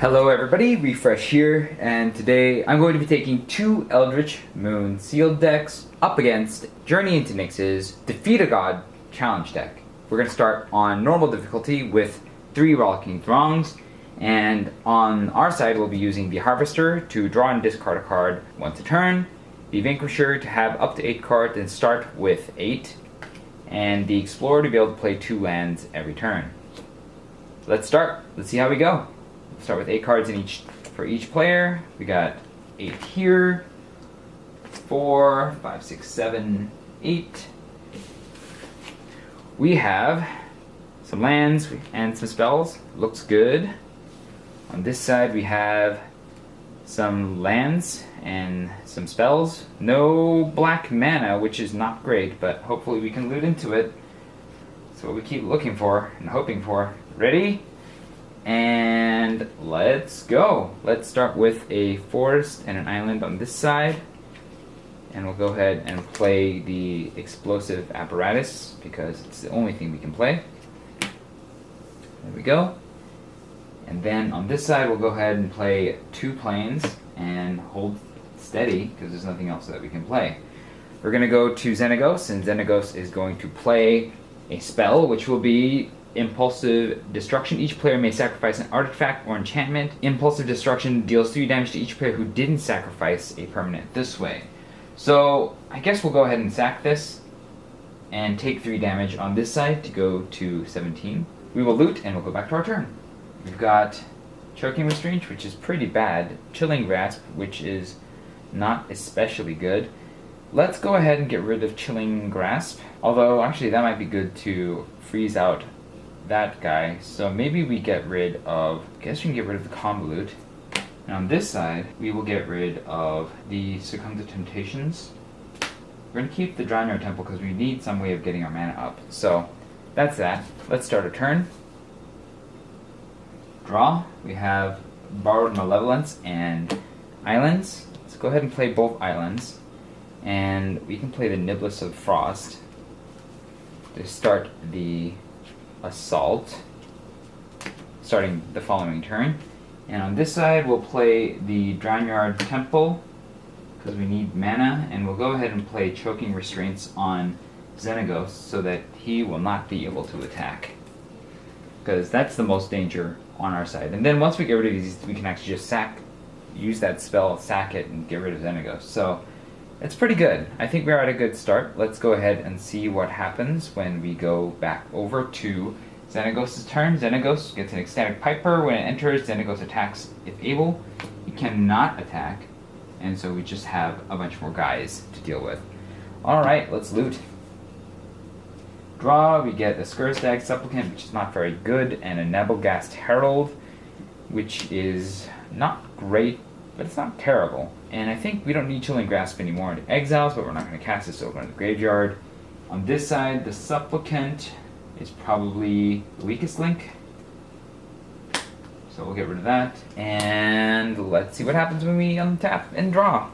Hello everybody, Refresh here, and today I'm going to be taking two Eldritch Moon sealed decks up against Journey into Nyx's Defeat a God challenge deck. We're going to start on normal difficulty with 3 Rollicking Throngs, and on our side we'll be using the Harvester to draw and discard a card once a turn, the Vanquisher to have up to 8 cards and start with 8, and the Explorer to be able to play 2 lands every turn. Let's start. Let's see how we go. Start with 8 cards for each player. We got 8 here. 4, 5, 6, 7, 8. We have some lands and some spells. Looks good. On this side we have some lands and some spells. No black mana, which is not great, but hopefully we can loot into it. That's what we keep looking for and hoping for. Ready? And let's go. Let's start with a forest and an island on this side. And we'll go ahead and play the explosive apparatus because it's the only thing we can play. There we go. And then on this side we'll go ahead and play 2 planes and hold steady because there's nothing else that we can play. We're going to go to Xenagos, and Xenagos is going to play a spell which will be Impulsive Destruction. Each player may sacrifice an artifact or enchantment. Impulsive Destruction deals 3 damage to each player who didn't sacrifice a permanent this way. So I guess we'll go ahead and sack this and take 3 damage on this side to go to 17. We will loot and we'll go back to our turn. We've got Choking Restraint, which is pretty bad. Chilling Grasp, which is not especially good. Let's go ahead and get rid of Chilling Grasp. Although actually that might be good to freeze out that guy, so maybe we get rid of, I guess we can get rid of the Convolute. And on this side, we will get rid of the Succumb to Temptations. We're going to keep the Draenor Temple because we need some way of getting our mana up. So that's that. Let's start a turn. Draw. We have Borrowed Malevolence and Islands. Let's go ahead and play both Islands. And we can play the Niblis of Frost to start the Assault, starting the following turn. And on this side we'll play the Draenor Temple because we need mana, and we'll go ahead and play Choking Restraints on Xenagos so that he will not be able to attack, because that's the most danger on our side. And then once we get rid of these, we can actually just use that spell, sack it, and get rid of Xenagos. So it's pretty good. I think we're at a good start. Let's go ahead and see what happens when we go back over to Xenagos' turn. Xenagos gets an Ecstatic Piper. When it enters, Xenagos attacks if able. He cannot attack, and so we just have a bunch more guys to deal with. Alright, let's loot. Draw, we get a Skurstag Supplicant, which is not very good, and a Nebelgast Herald, which is not great, but it's not terrible. And I think we don't need Chilling Grasp anymore into Exiles, but we're not going to cast this over in the graveyard. On this side, the Supplicant is probably the weakest link, so we'll get rid of that. And let's see what happens when we untap and draw.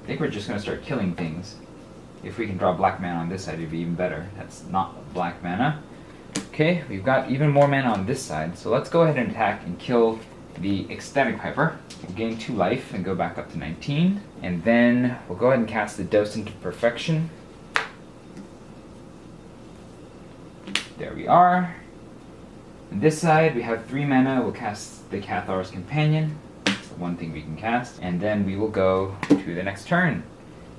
I think we're just going to start killing things. If we can draw black mana on this side, it'd be even better. That's not black mana. Okay, we've got even more mana on this side, so let's go ahead and attack and kill the Ecstatic Piper. We'll gain 2 life and go back up to 19. And then we'll go ahead and cast the Docent of Perfection. There we are. On this side, we have 3 mana. We'll cast the Cathar's Companion. That's the one thing we can cast. And then we will go to the next turn.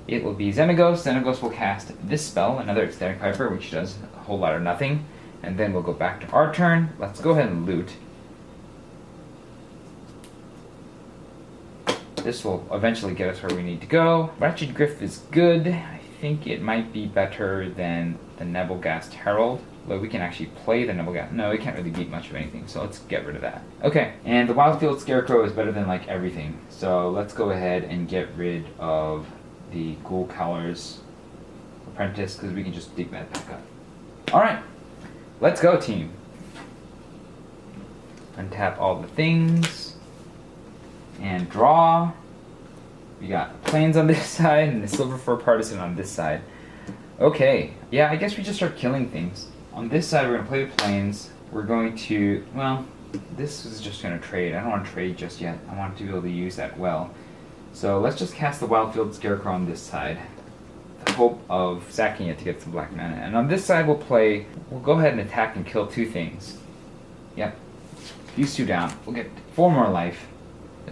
It will be Xenagos. Xenagos will cast this spell, another Ecstatic Piper, which does a whole lot of nothing. And then we'll go back to our turn. Let's go ahead and loot. This will eventually get us where we need to go. Wretched Griff is good. I think it might be better than the Nebelgast Herald. Though we can actually play the Nebelgast. No, we can't really beat much of anything, so let's get rid of that. Okay, and the Wildfield Scarecrow is better than like everything. So let's go ahead and get rid of the Ghoul Caller's Apprentice, because we can just dig that back up. Alright, let's go, team. Untap all the things. And draw. We got planes on this side and the Silver Fur Partisan on this side. Okay, yeah, I guess we just start killing things. On this side, we're going to play the planes. We're going to, well, this is just going to trade. I don't want to trade just yet. I want to be able to use that well. So let's just cast the Wildfield Scarecrow on this side. The hope of sacking it to get some black mana. And on this side we'll go ahead and attack and kill 2 things. Yep. These 2 down. We'll get 4 more life.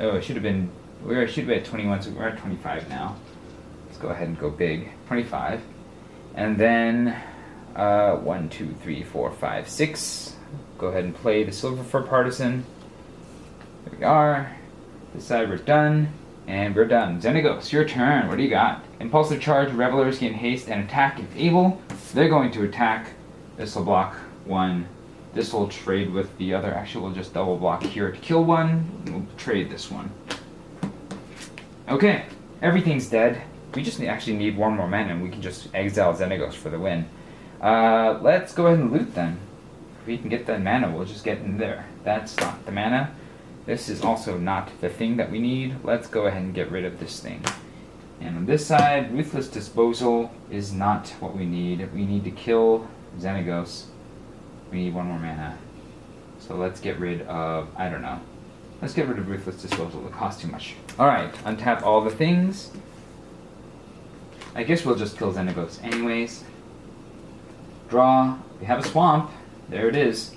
Oh, it should have been, we should be at 21, so we're at 25 now. Let's go ahead and go big. 25. And then 1, 2, 3, 4, 5, 6. Go ahead and play the Silver Fur Partisan. There we are. This side we're done. And we're done. Xenagos, your turn. What do you got? Impulsive Charge, Revelers gain haste and attack if able. They're going to attack. This will block 1. This will trade with the other. Actually, we'll just double block here to kill 1. We'll trade this one. Okay, everything's dead. We just actually need 1 more mana and we can just exile Xenagos for the win. Let's go ahead and loot then. If we can get that mana, we'll just get in there. That's not the mana. This is also not the thing that we need. Let's go ahead and get rid of this thing. And on this side, Ruthless Disposal is not what we need. We need to kill Xenagos. We need 1 more mana. So let's get rid of, I don't know. Let's get rid of Ruthless Disposal. It costs too much. Alright, untap all the things. I guess we'll just kill Xenagos anyways. Draw. We have a swamp. There it is.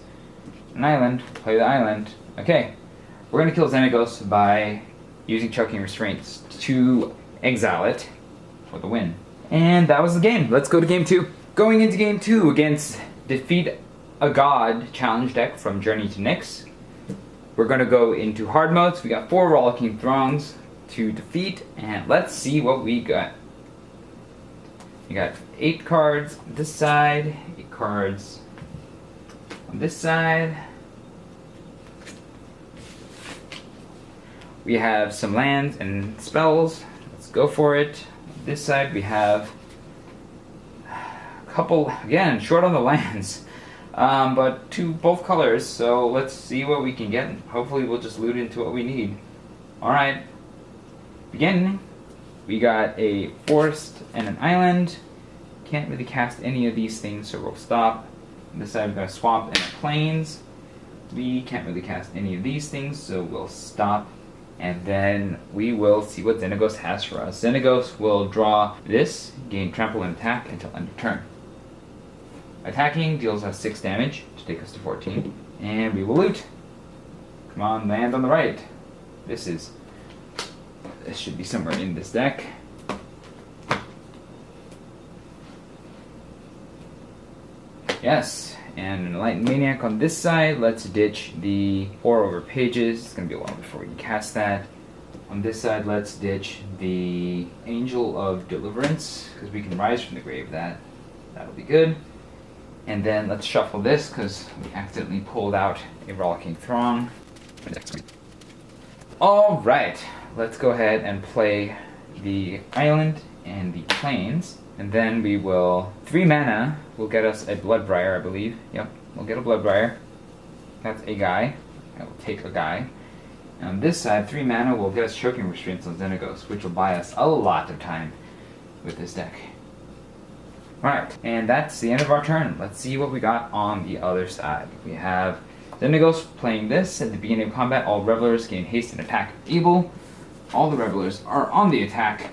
An island. Play the island. Okay. We're going to kill Xenagos by using Choking Restraints to exile it for the win. And that was the game. Let's go to game 2. Going into game 2 against Defeat a God challenge deck from Journey to Nyx. We're going to go into hard modes. We got 4 Rollicking Throngs to defeat, and let's see what we got. We got 8 cards on this side, 8 cards on this side. We have some lands and spells. Let's go for it. On this side we have a couple, again, short on the lands, but both colors, so let's see what we can get. Hopefully we'll just loot into what we need. Alright, beginning, we got a forest and an island. Can't really cast any of these things, so we'll stop. On this side we've got a swamp and a plains. We can't really cast any of these things, so we'll stop. And then we will see what Xenagos has for us. Xenagos will draw this, gain trample and attack until end of turn. Attacking deals us 6 damage to take us to 14. And we will loot. Come on, land on the right. This should be somewhere in this deck. Yes, and an Enlightened Maniac on this side. Let's ditch the 4 over pages. It's going to be a while before we can cast that. On this side, let's ditch the Angel of Deliverance, because we can rise from the grave. That'll be good. And then let's shuffle this, because we accidentally pulled out a Rollicking Throng. Alright, let's go ahead and play the island and the plains. And then we will, 3 mana will get us a Bloodbriar, I believe. Yep, we'll get a Bloodbriar. That's a guy. I will take a guy. And on this side, 3 mana will get us Choking Restraints on Xenagos, which will buy us a lot of time with this deck. Alright, and that's the end of our turn. Let's see what we got on the other side. We have Xenagos playing this. At the beginning of combat, all Revelers gain haste and attack if able. All the Revelers are on the attack.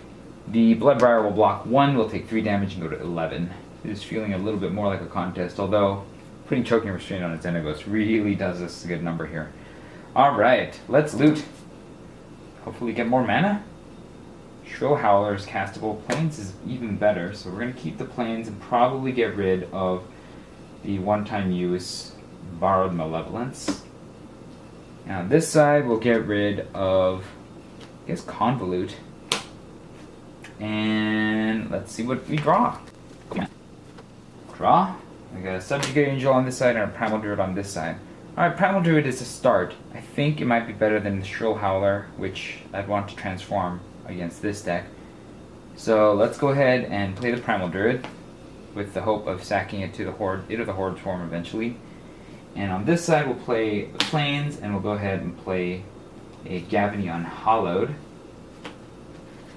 The Bloodbriar will block 1, will take 3 damage and go to 11. It is feeling a little bit more like a contest, although putting Choking Restraint on its Xenagos really does us a good number here. Alright, let's loot. Hopefully get more mana. Shrill Howler is castable. Plains is even better, so we're going to keep the Plains and probably get rid of the one-time use Borrowed Malevolence. Now on this side we'll get rid of, I guess, Convolute. And let's see what we draw. Draw. We got a Subjugate Angel on this side and a Primal Druid on this side. Alright, Primal Druid is a start. I think it might be better than the Shrill Howler, which I'd want to transform against this deck. So let's go ahead and play the Primal Druid with the hope of sacking it to the Horde, the Horde form eventually. And on this side we'll play the Plains, and we'll go ahead and play a Gavony Unhallowed,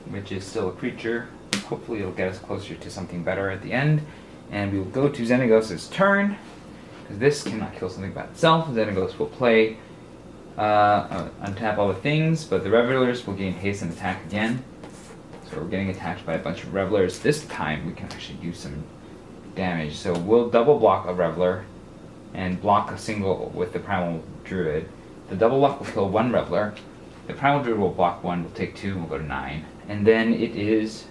which is still a creature. Hopefully it'll get us closer to something better at the end. And we will go to Xenagos' turn, because this cannot kill something by itself. Xenagos will play, untap all the things, but the Revelers will gain haste and attack again. So we're getting attacked by a bunch of Revelers. This time we can actually do some damage. So we'll double block a Reveler and block a single with the Primal Druid. The double block will kill one Reveler. The Primal Druid will block one, we'll take 2, we'll go to 9. And then it is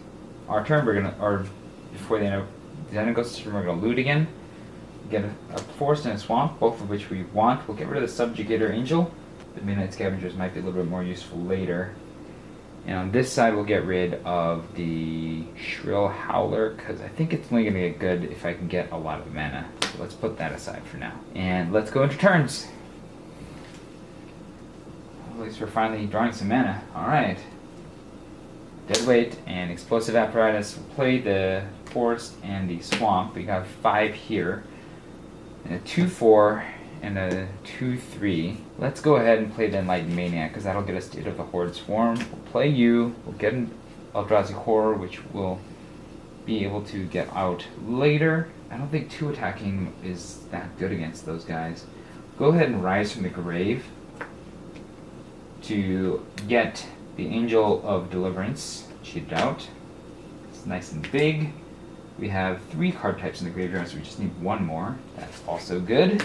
our turn. We're gonna, or before the end of Xenagos' turn, we're gonna loot again. Get a forest and a swamp, both of which we want. We'll get rid of the Subjugator Angel. The Midnight Scavengers might be a little bit more useful later. And on this side, we'll get rid of the Shrill Howler, because I think it's only going to get good if I can get a lot of mana. So let's put that aside for now. And let's go into turns. At least we're finally drawing some mana. Alright. Deadweight and Explosive Apparatus will play the Forest and the Swamp. We got 5 here. And a 2-4 and a 2-3. Let's go ahead and play the Enlightened Maniac, because that'll get us rid of the Horde Swarm. We'll play you. We'll get an Eldrazi Horror, which we'll be able to get out later. I don't think 2 attacking is that good against those guys. Go ahead and Rise from the Grave to get the Angel of Deliverance cheated out. It's nice and big. We have 3 card types in the graveyard, so we just need 1 more. That's also good.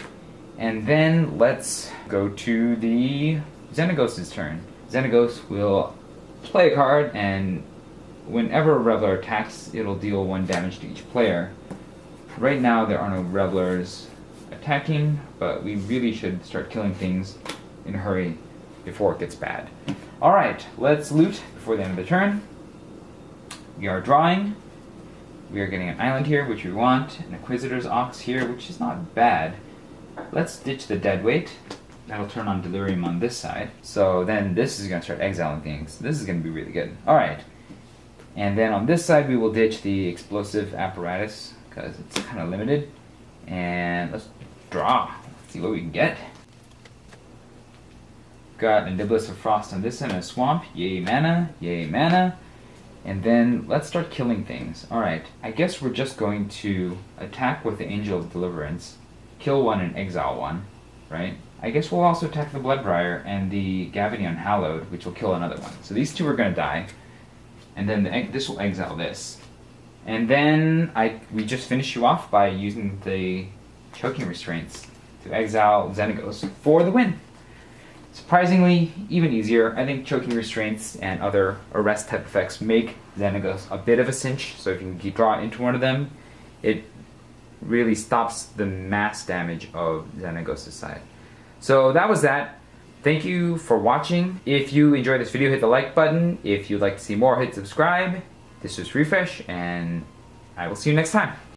And then let's go to the Xenagos' turn. Xenagos will play a card, and whenever a Reveler attacks, it'll deal 1 damage to each player. Right now there are no Revelers attacking, but we really should start killing things in a hurry before it gets bad. Alright, let's loot before the end of the turn. We are drawing. We are getting an island here, which we want, an Inquisitor's Ox here, which is not bad. Let's ditch the Deadweight. That'll turn on Delirium on this side. So then this is going to start exiling things. This is going to be really good. Alright. And then on this side we will ditch the Explosive Apparatus, because it's kind of limited. And let's draw. Let's see what we can get. Got a Niblis of Frost on this side and a Swamp. Yay mana. Yay mana. And then let's start killing things. Alright. I guess we're just going to attack with the Angel of Deliverance. Kill 1 and exile 1, right? I guess we'll also attack the Bloodbriar and the Gavony Unhallowed, which will kill another one. So these 2 are going to die, and then this will exile this. And then we just finish you off by using the Choking Restraints to exile Xenagos for the win. Surprisingly, even easier. I think Choking Restraints and other arrest type effects make Xenagos a bit of a cinch, so if you can draw into one of them, it really stops the mass damage of Xenagos' side. So that was that. Thank you for watching. If you enjoyed this video, hit the like button. If you'd like to see more, hit subscribe. This was Refresh, and I will see you next time.